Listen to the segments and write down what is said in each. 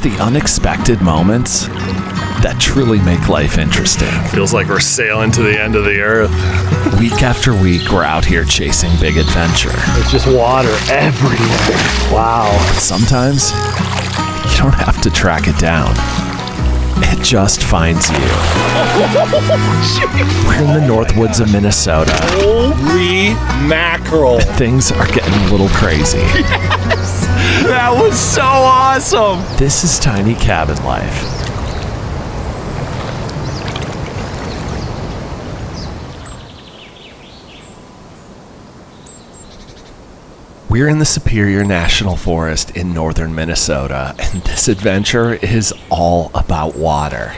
the unexpected moments that truly make life interesting. Feels like we're sailing to the end of the earth. Week after week, we're out here chasing big adventure. It's just water everywhere. Wow. But sometimes, you don't have to track it down. It just finds you. We're in the North Woods of Minnesota. Holy mackerel. Things are getting a little crazy. Yes! That was so awesome. This is Tiny Cabin Life. We're in the Superior National Forest in northern Minnesota, and this adventure is all about water.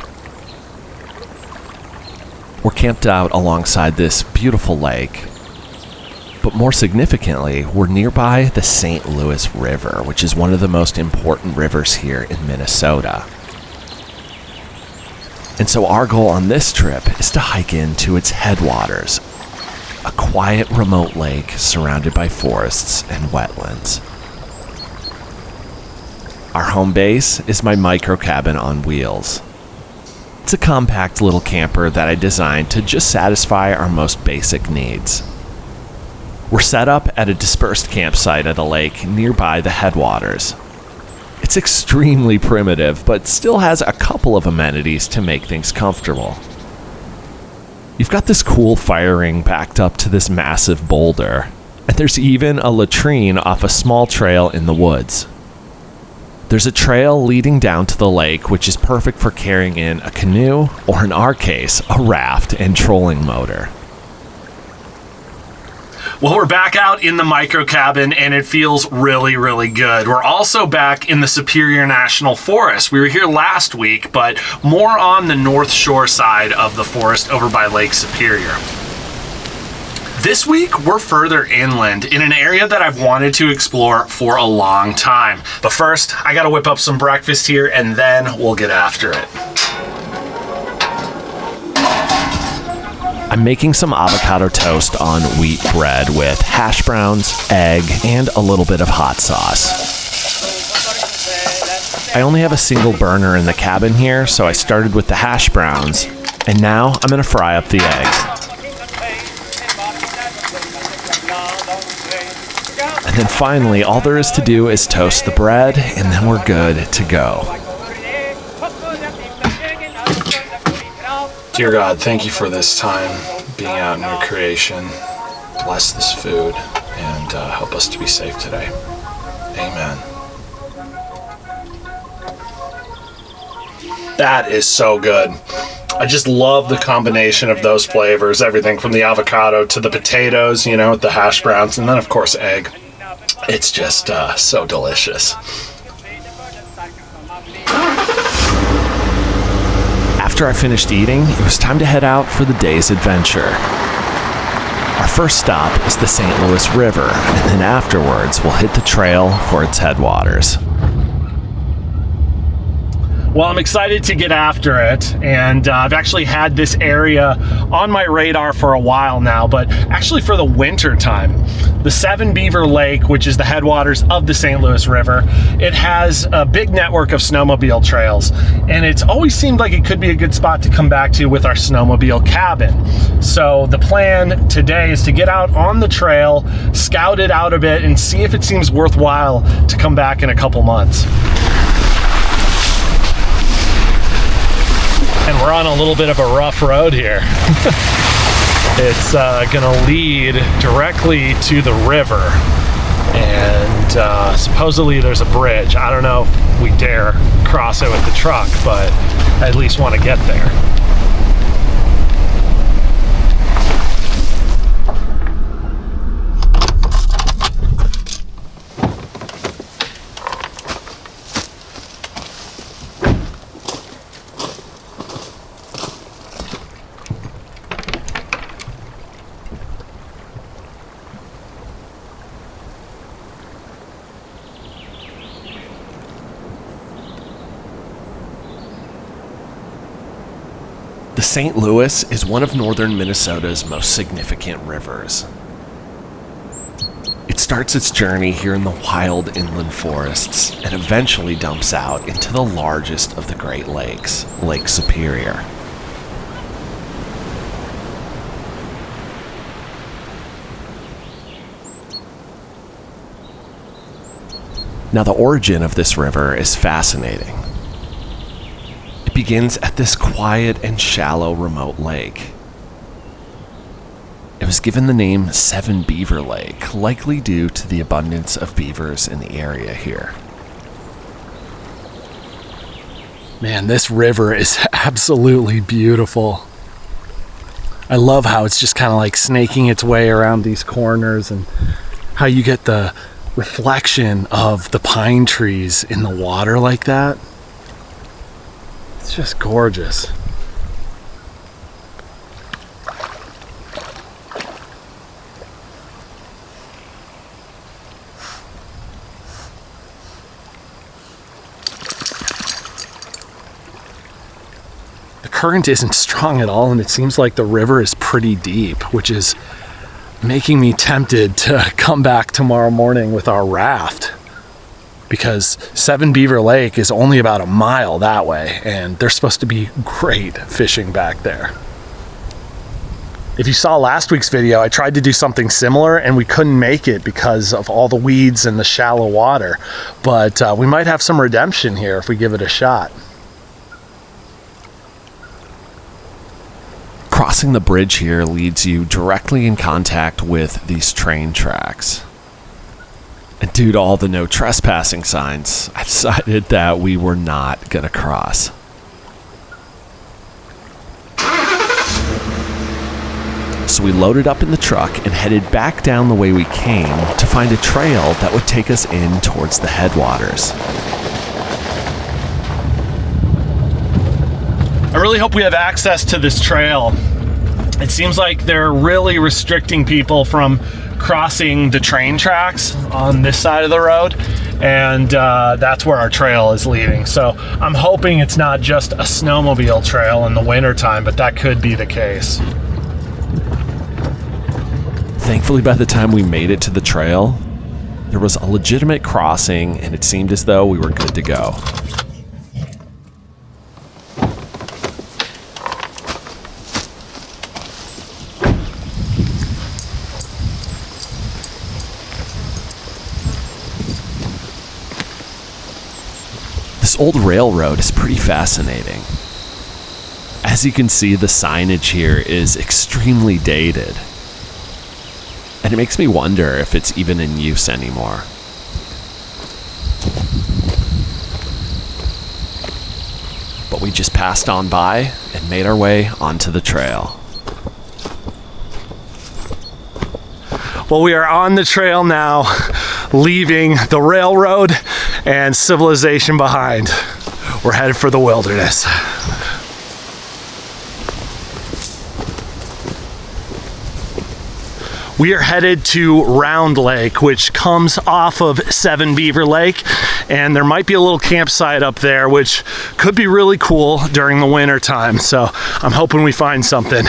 We're camped out alongside this beautiful lake, but more significantly, we're nearby the St. Louis River, which is one of the most important rivers here in Minnesota. And so our goal on this trip is to hike into its headwaters, a quiet, remote lake surrounded by forests and wetlands. Our home base is my micro cabin on wheels. It's a compact little camper that I designed to just satisfy our most basic needs. We're set up at a dispersed campsite at a lake nearby the headwaters. It's extremely primitive, but still has a couple of amenities to make things comfortable. You've got this cool fire ring backed up to this massive boulder, and there's even a latrine off a small trail in the woods. There's a trail leading down to the lake, which is perfect for carrying in a canoe, or in our case, a raft and trolling motor. Well, we're back out in the micro cabin, and it feels really, really good. We're also back in the Superior National Forest. We were here last week, but more on the North Shore side of the forest over by Lake Superior. This week, we're further inland in an area that I've wanted to explore for a long time. But first, I gotta whip up some breakfast here, and then we'll get after it. I'm making some avocado toast on wheat bread with hash browns, egg, and a little bit of hot sauce. I only have a single burner in the cabin here, so I started with the hash browns, and now I'm going to fry up the egg. And then finally, all there is to do is toast the bread, and then we're good to go. Dear God, thank you for this time being out in your creation. Bless this food and help us to be safe today. Amen. That is so good. I just love the combination of those flavors, everything from the avocado to the potatoes, you know, with the hash browns, and then of course egg. It's just so delicious. After I finished eating, it was time to head out for the day's adventure. Our first stop is the St. Louis River, and then afterwards we'll hit the trail for its headwaters. Well, I'm excited to get after it, and I've actually had this area on my radar for a while now, but actually for the winter time. The Seven Beaver Lake, which is the headwaters of the St. Louis River, it has a big network of snowmobile trails, and it's always seemed like it could be a good spot to come back to with our snowmobile cabin. So the plan today is to get out on the trail, scout it out a bit, and see if it seems worthwhile to come back in a couple months. And we're on a little bit of a rough road here. It's gonna lead directly to the river, and supposedly there's a bridge. I don't know if we dare cross it with the truck, but I at least want to get there. The St. Louis is one of northern Minnesota's most significant rivers. It's It starts its journey here in the wild inland forests and eventually dumps out into the largest of the Great Lakes, Lake Superior. Now, the origin of this river is fascinating. It begins at this quiet and shallow remote lake. It was given the name Seven Beaver Lake, likely due to the abundance of beavers in the area here. Man, this river is absolutely beautiful. I love how it's just kind of like snaking its way around these corners and how you get the reflection of the pine trees in the water like that. It's just gorgeous. The current isn't strong at all, and it seems like the river is pretty deep, which is making me tempted to come back tomorrow morning with our raft, because Seven Beaver Lake is only about a mile that way, and there's supposed to be great fishing back there. If you saw last week's video, I tried to do something similar and we couldn't make it because of all the weeds and the shallow water, but we might have some redemption here if we give it a shot. Crossing the bridge here leads you directly in contact with these train tracks. And due to all the no trespassing signs, I decided that we were not gonna cross. So we loaded up in the truck and headed back down the way we came to find a trail that would take us in towards the headwaters. I really hope we have access to this trail. It seems like they're really restricting people from crossing the train tracks on this side of the road, and that's where our trail is leading. So I'm hoping it's not just a snowmobile trail in the wintertime, but that could be the case. Thankfully, by the time we made it to the trail, there was a legitimate crossing and it seemed as though we were good to go. This old railroad is pretty fascinating. As you can see, the signage here is extremely dated. And it makes me wonder if it's even in use anymore. But we just passed on by and made our way onto the trail. Well, we are on the trail now, leaving the railroad and civilization behind. We're headed for the wilderness. We are headed to Round Lake, which comes off of Seven Beaver Lake, and there might be a little campsite up there, which could be really cool during the winter time. So I'm hoping we find something.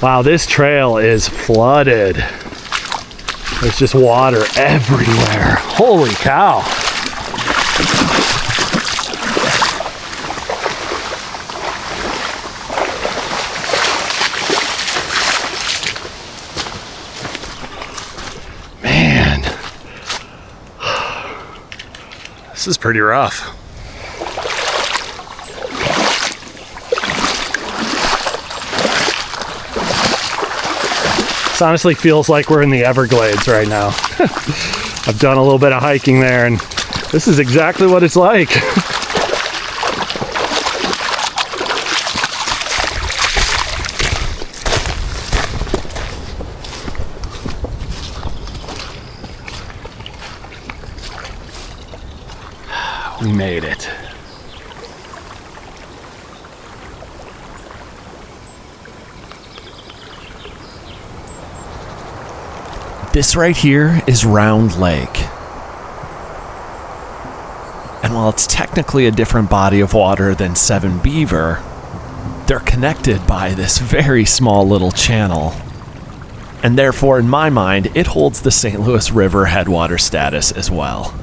Wow, this trail is flooded. There's just water everywhere. Holy cow. Man, this is pretty rough. This honestly feels like we're in the Everglades right now. I've done a little bit of hiking there, and this is exactly what it's like. We made it. This right here is Round Lake. And while it's technically a different body of water than Seven Beaver, they're connected by this very small little channel. And therefore, in my mind, it holds the St. Louis River headwater status as well.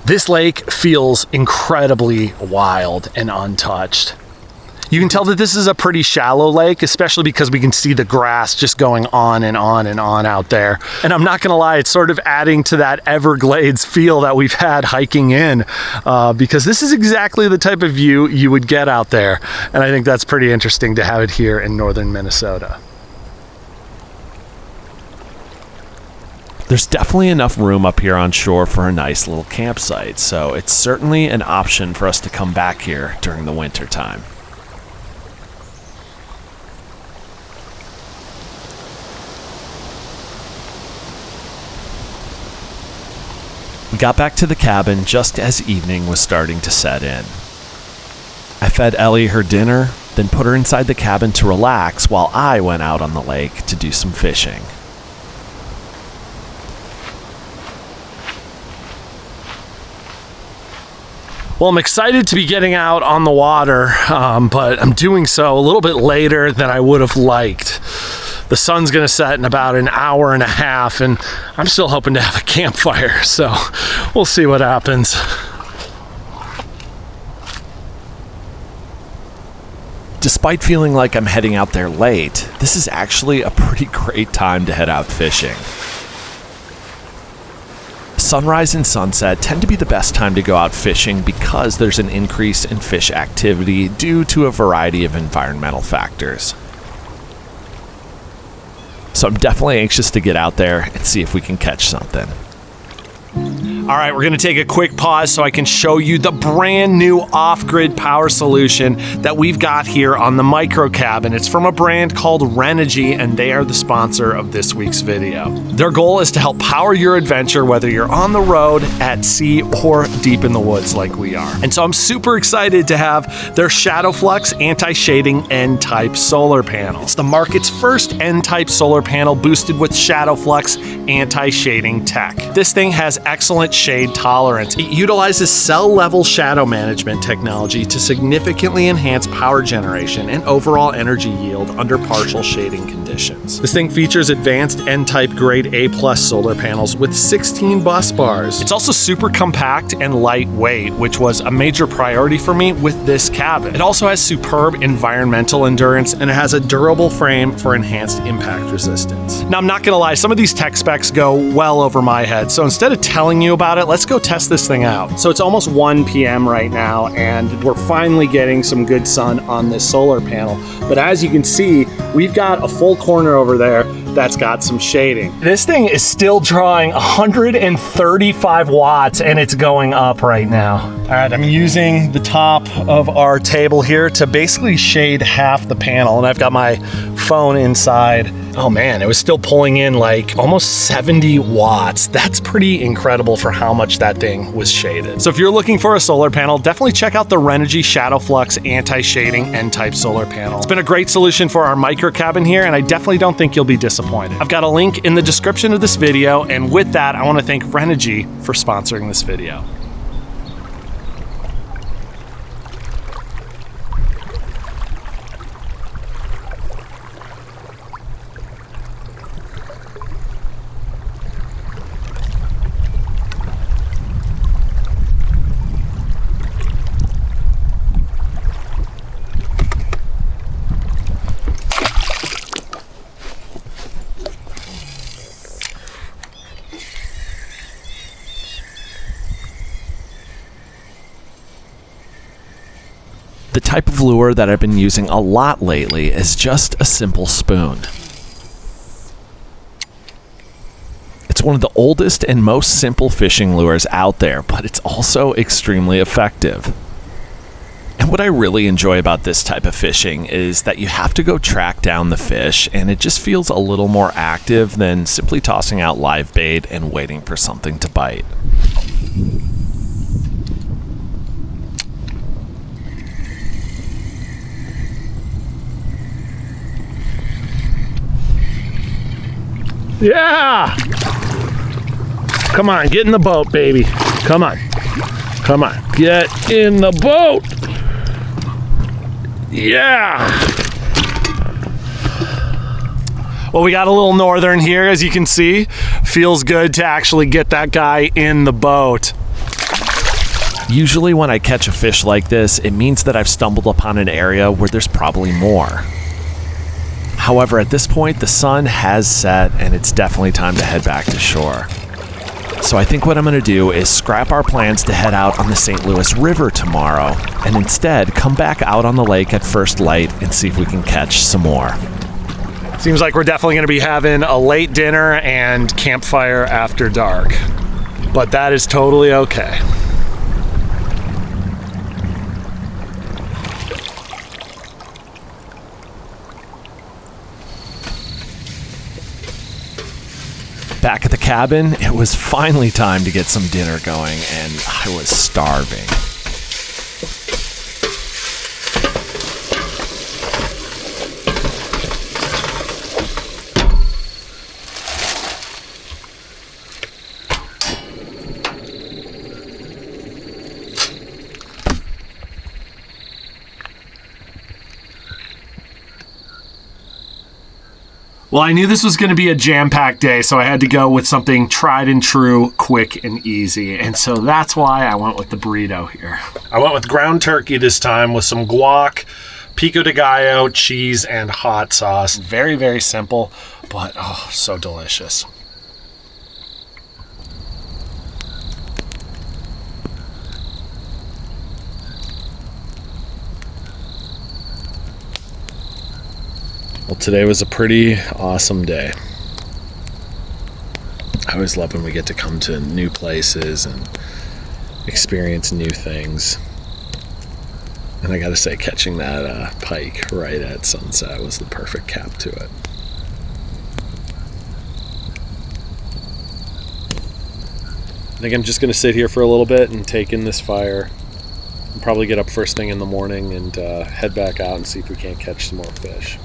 This lake feels incredibly wild and untouched. You can tell that this is a pretty shallow lake, especially because we can see the grass just going on and on and on out there. And I'm not gonna lie, it's sort of adding to that Everglades feel that we've had hiking in, because this is exactly the type of view you would get out there. And I think that's pretty interesting to have it here in northern Minnesota. There's definitely enough room up here on shore for a nice little campsite, so it's certainly an option for us to come back here during the winter time. We got back to the cabin just as evening was starting to set in. I fed Ellie her dinner, then put her inside the cabin to relax while I went out on the lake to do some fishing. Well, I'm excited to be getting out on the water, but I'm doing so a little bit later than I would have liked. The sun's gonna set in about an hour and a half, and I'm still hoping to have a campfire, so we'll see what happens. Despite feeling like I'm heading out there late, this is actually a pretty great time to head out fishing. Sunrise and sunset tend to be the best time to go out fishing because there's an increase in fish activity due to a variety of environmental factors. So I'm definitely anxious to get out there and see if we can catch something. All right, we're gonna take a quick pause so I can show you the brand new off-grid power solution that we've got here on the micro cabin. It's from a brand called Renogy, and they are the sponsor of this week's video. Their goal is to help power your adventure, whether you're on the road, at sea, or deep in the woods like we are. And so I'm super excited to have their ShadowFlux anti-shading N-type solar panel. It's the market's first N-type solar panel boosted with ShadowFlux anti-shading tech. This thing has excellent shade tolerance. It utilizes cell-level shadow management technology to significantly enhance power generation and overall energy yield under partial shading conditions. This thing features advanced N-type grade A+ solar panels with 16 bus bars. It's also super compact and lightweight, which was a major priority for me with this cabin. It also has superb environmental endurance, and it has a durable frame for enhanced impact resistance. Now, I'm not gonna lie, some of these tech specs go well over my head, so instead of telling you about it, let's go test this thing out. So it's almost 1 p.m. right now, and we're finally getting some good sun on this solar panel. But as you can see, we've got a full corner over there that's got some shading. This thing is still drawing 135 watts, and it's going up right now. All right, I'm using the top of our table here to basically shade half the panel, and I've got my phone inside. Oh man, it was still pulling in like almost 70 watts. That's pretty incredible for how much that thing was shaded. So if you're looking for a solar panel, definitely check out the Renogy ShadowFlux anti-shading N-type solar panel. It's been a great solution for our micro cabin here, and I definitely don't think you'll be disappointed. I've got a link in the description of this video, and with that, I want to thank Renogy for sponsoring this video. The type of lure that I've been using a lot lately is just a simple spoon. It's one of the oldest and most simple fishing lures out there, but it's also extremely effective. And what I really enjoy about this type of fishing is that you have to go track down the fish, and it just feels a little more active than simply tossing out live bait and waiting for something to bite. Yeah! Come on, get in the boat, baby. Come on. Come on, get in the boat. Yeah! Well, we got a little northern here, as you can see. Feels good to actually get that guy in the boat. Usually when I catch a fish like this, it means that I've stumbled upon an area where there's probably more. However, at this point, the sun has set and it's definitely time to head back to shore. So I think what I'm going to do is scrap our plans to head out on the St. Louis River tomorrow and instead come back out on the lake at first light and see if we can catch some more. Seems like we're definitely going to be having a late dinner and campfire after dark, but that is totally okay. Back at the cabin, it was finally time to get some dinner going, and I was starving. Well, I knew this was going to be a jam-packed day, so I had to go with something tried and true, quick and easy. And so that's why I went with the burrito here. I went with ground turkey this time with some guac, pico de gallo, cheese, and hot sauce. Very, very simple, but oh, so delicious. Well, today was a pretty awesome day. I always love when we get to come to new places and experience new things. And I gotta say, catching that pike right at sunset was the perfect cap to it. I think I'm just gonna sit here for a little bit and take in this fire. And probably get up first thing in the morning and head back out and see if we can't catch some more fish.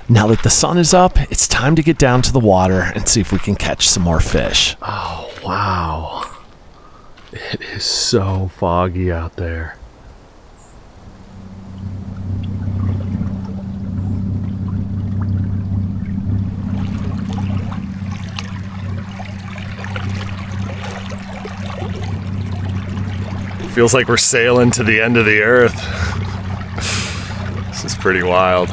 Now that the sun is up, it's time to get down to the water and see if we can catch some more fish. Oh, wow. It is so foggy out there. Feels like we're sailing to the end of the earth. This is pretty wild.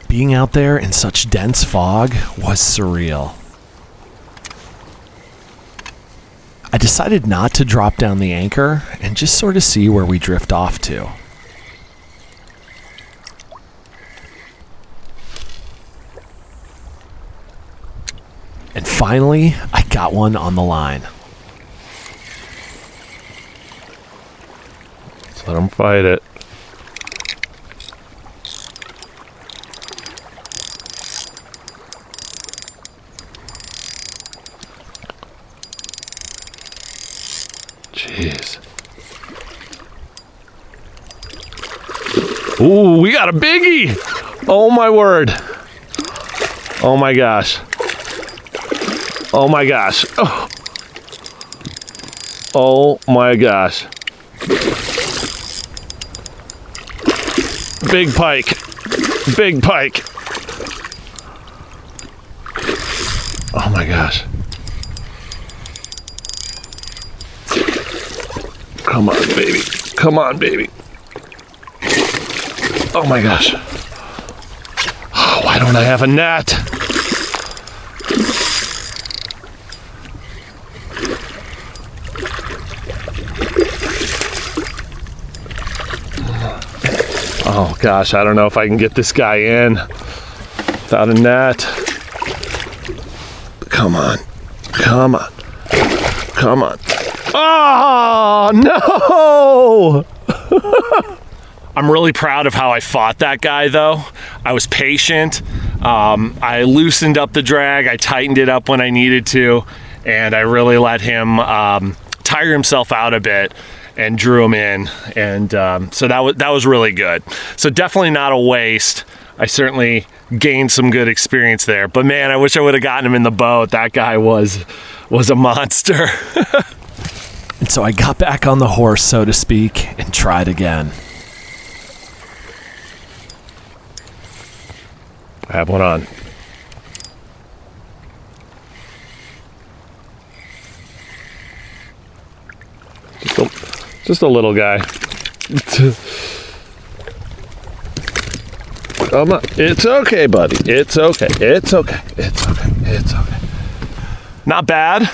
Being out there in such dense fog was surreal. I decided not to drop down the anchor and just sort of see where we drift off to. And finally, I got one on the line. Let's let him fight it. Jeez. Ooh, we got a biggie! Oh my word. Oh my gosh. Oh my gosh. Oh, oh my gosh. Big pike. Big pike. Oh my gosh. Come on, baby. Come on, baby. Oh my gosh. Oh, why don't I have a net? Oh gosh, I don't know if I can get this guy in without a net. Come on. Come on. Come on. Oh, no! I'm really proud of how I fought that guy, though. I was patient. I loosened up the drag. I tightened it up when I needed to. And I really let him tire himself out a bit and drew him in. And so that was really good. So definitely not a waste. I certainly gained some good experience there. But man, I wish I would have gotten him in the boat. That guy was a monster. And so I got back on the horse, so to speak, and tried again. I have one on. Just a little guy. Come on. It's okay, buddy. It's okay. It's okay. It's okay. It's okay. Not bad.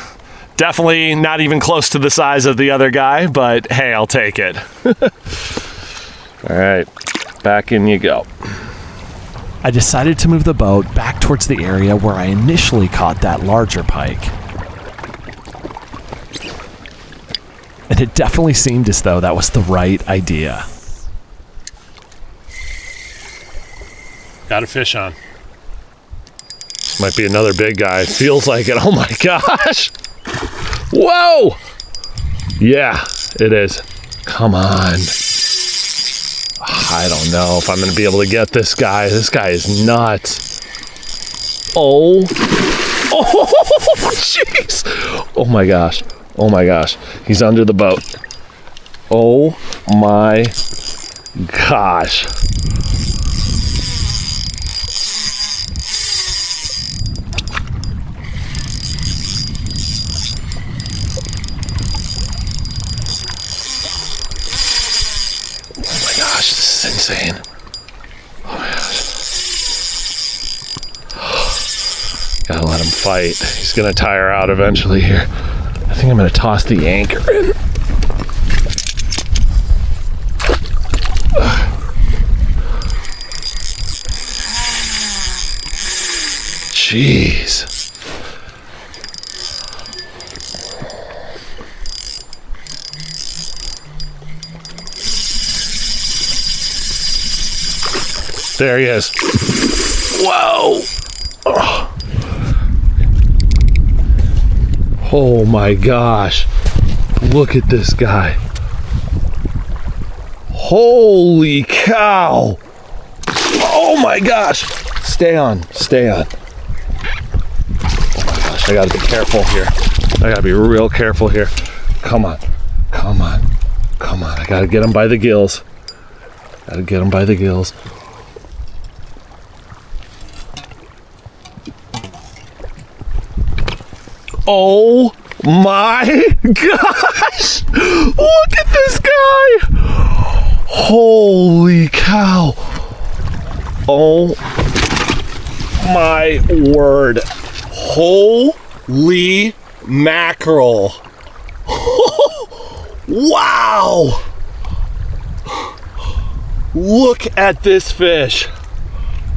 Definitely not even close to the size of the other guy, but hey, I'll take it. All right, back in you go. I decided to move the boat back towards the area where I initially caught that larger pike. And it definitely seemed as though that was the right idea. Got a fish on. Might be another big guy. Feels like it. Oh my gosh. Whoa! Yeah, it is. Come on. I don't know if I'm going to be able to get this guy. This guy is nuts. Oh. Oh, jeez. Oh my gosh. Oh my gosh. He's under the boat. Oh my gosh. This is insane. Oh my gosh. Gotta let him fight. He's gonna tire out eventually here. I think I'm gonna toss the anchor in. Jeez. There he is. Whoa. Oh my gosh. Look at this guy. Holy cow. Oh my gosh. Stay on. Stay on. Oh my gosh. I gotta be careful here. I gotta be real careful here. Come on. Come on. Come on. I gotta get him by the gills. Gotta get him by the gills. Oh my gosh! Look at this guy! Holy cow! Oh my word! Holy mackerel! Wow! Look at this fish.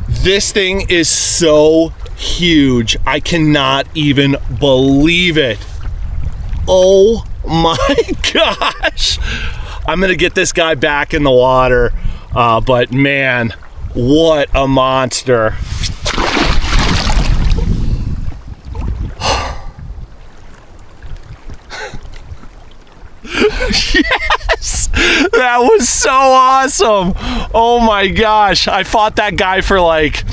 This thing is so huge. I cannot even believe it. Oh my gosh. I'm gonna get this guy back in the water, but man, what a monster. Yes, that was so awesome. Oh my gosh, I fought that guy for like,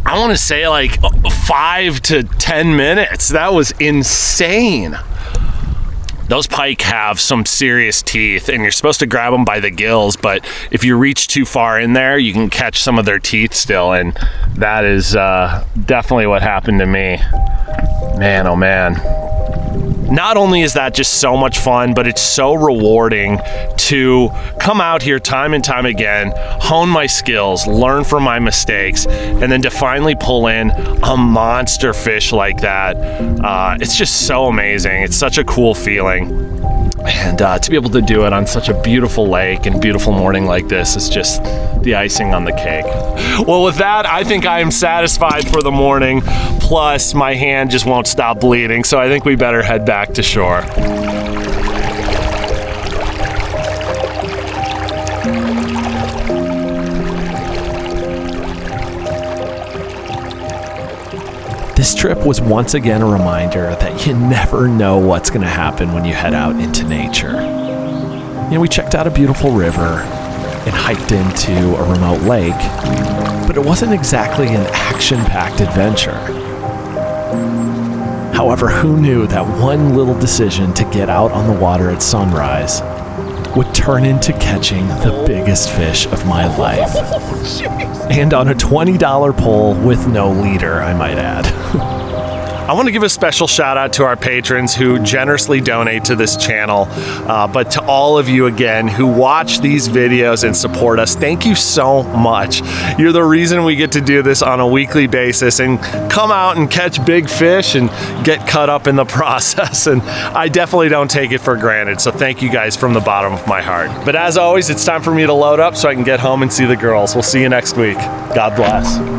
I want to say like 5 to 10 minutes. That was insane. Those pike have some serious teeth, and you're supposed to grab them by the gills, but if you reach too far in there, you can catch some of their teeth still, and that is definitely what happened to me. Man, oh man. Not only is that just so much fun, but it's so rewarding to come out here time and time again, hone my skills, learn from my mistakes, and then to finally pull in a monster fish like that. It's just so amazing. It's such a cool feeling. And to be able to do it on such a beautiful lake and beautiful morning like this is just the icing on the cake. Well, with that, I think I am satisfied for the morning. Plus, my hand just won't stop bleeding, so I think we better head back to shore. This trip was once again a reminder that you never know what's going to happen when you head out into nature. You know, we checked out a beautiful river and hiked into a remote lake, but it wasn't exactly an action-packed adventure. However, who knew that one little decision to get out on the water at sunrise would turn into catching the biggest fish of my life. And on a $20 pole with no leader, I might add. I want to give a special shout out to our patrons who generously donate to this channel, but to all of you again who watch these videos and support us, thank you so much. You're the reason we get to do this on a weekly basis and come out and catch big fish and get cut up in the process, and I definitely don't take it for granted, so thank you guys from the bottom of my heart. But as always, it's time for me to load up so I can get home and see the girls. We'll see you next week. God bless.